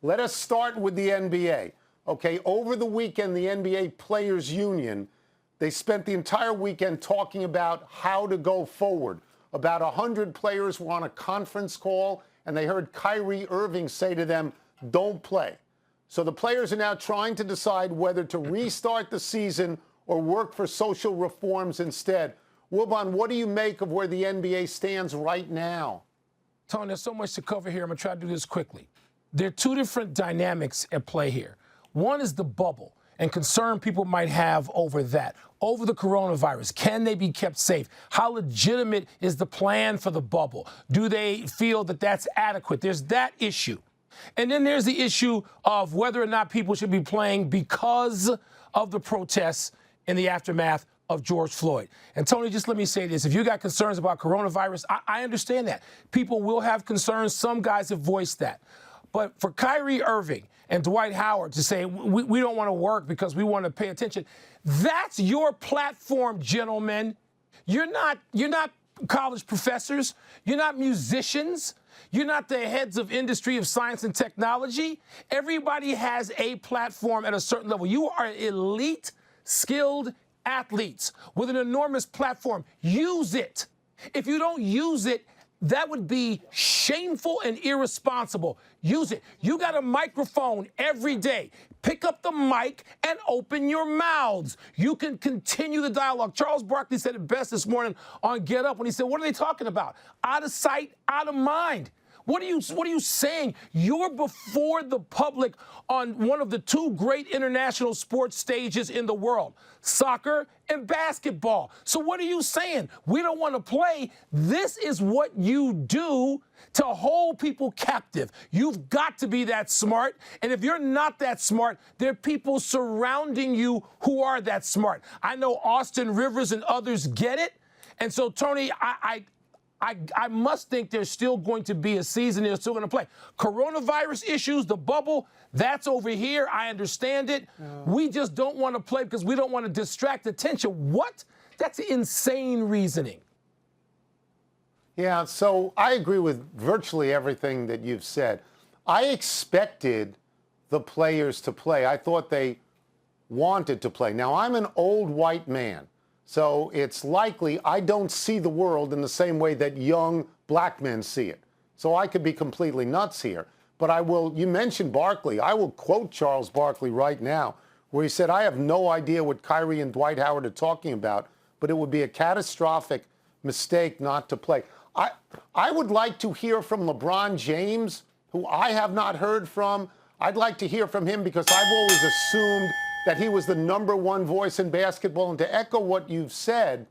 Let us start with the NBA. Okay, over the weekend, the NBA Players Union, they spent the entire weekend talking about how to go forward. About 100 players were on a conference call, and they heard Kyrie Irving say to them, don't play. So the players are now trying to decide whether to restart the season or work for social reforms instead. Wilbon, what do you make of where the NBA stands right now? Tony, there's so much to cover here. I'm going to try to do this quickly. There are two different dynamics at play here. One is the bubble and concern people might have over that, over the coronavirus. Can they be kept safe? How legitimate is the plan for the bubble? Do they feel that that's adequate? There's that issue. And then there's the issue of whether or not people should be playing because of the protests in the aftermath of George Floyd. And Tony, just let me say this. If you got concerns about coronavirus, I understand that. People will have concerns. Some guys have voiced that. But for Kyrie Irving and Dwight Howard to say, we don't want to work because we want to pay attention, that's your platform, gentlemen. You're not college professors. You're not musicians. You're not the heads of industry of science and technology. Everybody has a platform at a certain level. You are elite, skilled athletes with an enormous platform. Use it. If you don't use it, that would be shameful and irresponsible. Use it. You got a microphone every day. Pick up the mic and open your mouths. You can continue the dialogue. Charles Barkley said it best this morning on Get Up when he said, what are they talking about? Out of sight, out of mind. What are you saying? You're before the public on one of the two great international sports stages in the world, soccer and basketball. So what are you saying? We don't want to play. This is what you do to hold people captive. You've got to be that smart. And if you're not that smart, there are people surrounding you who are that smart. I know Austin Rivers and others get it. And so, Tony, I must think there's still going to be a season. They're still going to play. Coronavirus issues, the bubble, that's over here. I understand it. We just don't want to play because we don't want to distract attention. What? That's insane reasoning. Yeah, so I agree with virtually everything that you've said. I expected the players to play. I thought they wanted to play. Now, I'm an old white man. So it's likely I don't see the world in the same way that young black men see it. So I could be completely nuts here. But I will, you mentioned Barkley. I will quote Charles Barkley right now, where he said, I have no idea what Kyrie and Dwight Howard are talking about, but it would be a catastrophic mistake not to play. I would like to hear from LeBron James, who I have not heard from. I'd like to hear from him because I've always assumed that he was the #1 voice in basketball. And to echo what you've said,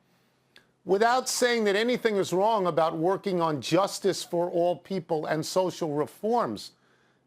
without saying that anything is wrong about working on justice for all people and social reforms,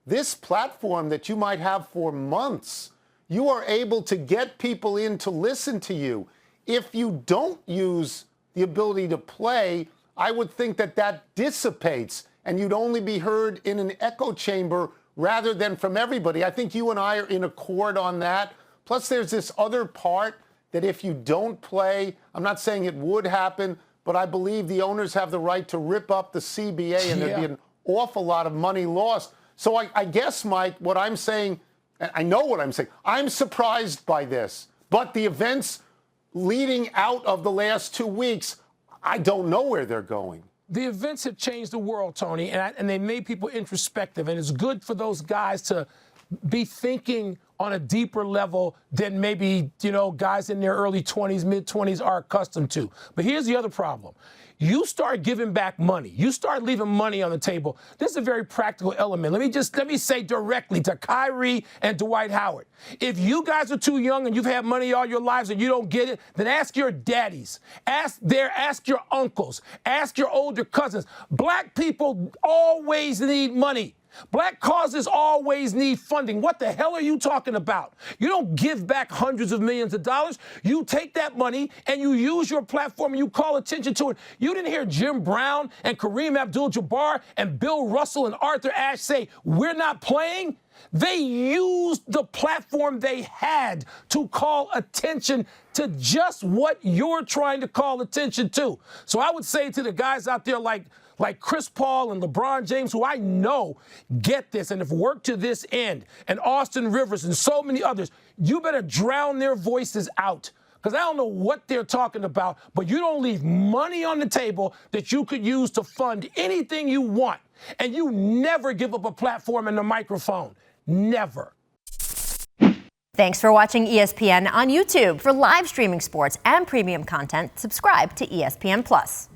this platform that you might have for months, you are able to get people in to listen to you. If you don't use the ability to play, I would think that that dissipates and you'd only be heard in an echo chamber rather than from everybody. I think you and I are in accord on that. Plus, there's this other part that if you don't play, I'm not saying it would happen, but I believe the owners have the right to rip up the CBA and there'd be an awful lot of money lost. So I guess, Mike, what I'm saying, I know what I'm saying, I'm surprised by this. But the events leading out of the last 2 weeks, I don't know where they're going. The events have changed the world, Tony, and they made people introspective. And it's good for those guys to be thinking on a deeper level than maybe, guys in their early 20s, mid-20s are accustomed to. But here's the other problem. You start giving back money. You start leaving money on the table. This is a very practical element. Let me say directly to Kyrie and Dwight Howard. If you guys are too young and you've had money all your lives and you don't get it, then ask your daddies. Ask your uncles. Ask your older cousins. Black people always need money. Black causes always need funding. What the hell are you talking about? You don't give back hundreds of millions of dollars. You take that money and you use your platform and you call attention to it. You didn't hear Jim Brown and Kareem Abdul-Jabbar and Bill Russell and Arthur Ashe say, we're not playing. They used the platform they had to call attention to just what you're trying to call attention to. So I would say to the guys out there like like Chris Paul and LeBron James, who I know get this and have worked to this end, and Austin Rivers and so many others, you better drown their voices out. Because I don't know what they're talking about, but you don't leave money on the table that you could use to fund anything you want. And you never give up a platform and a microphone. Never. Thanks for watching ESPN on YouTube. For live streaming sports and premium content, subscribe to ESPN+.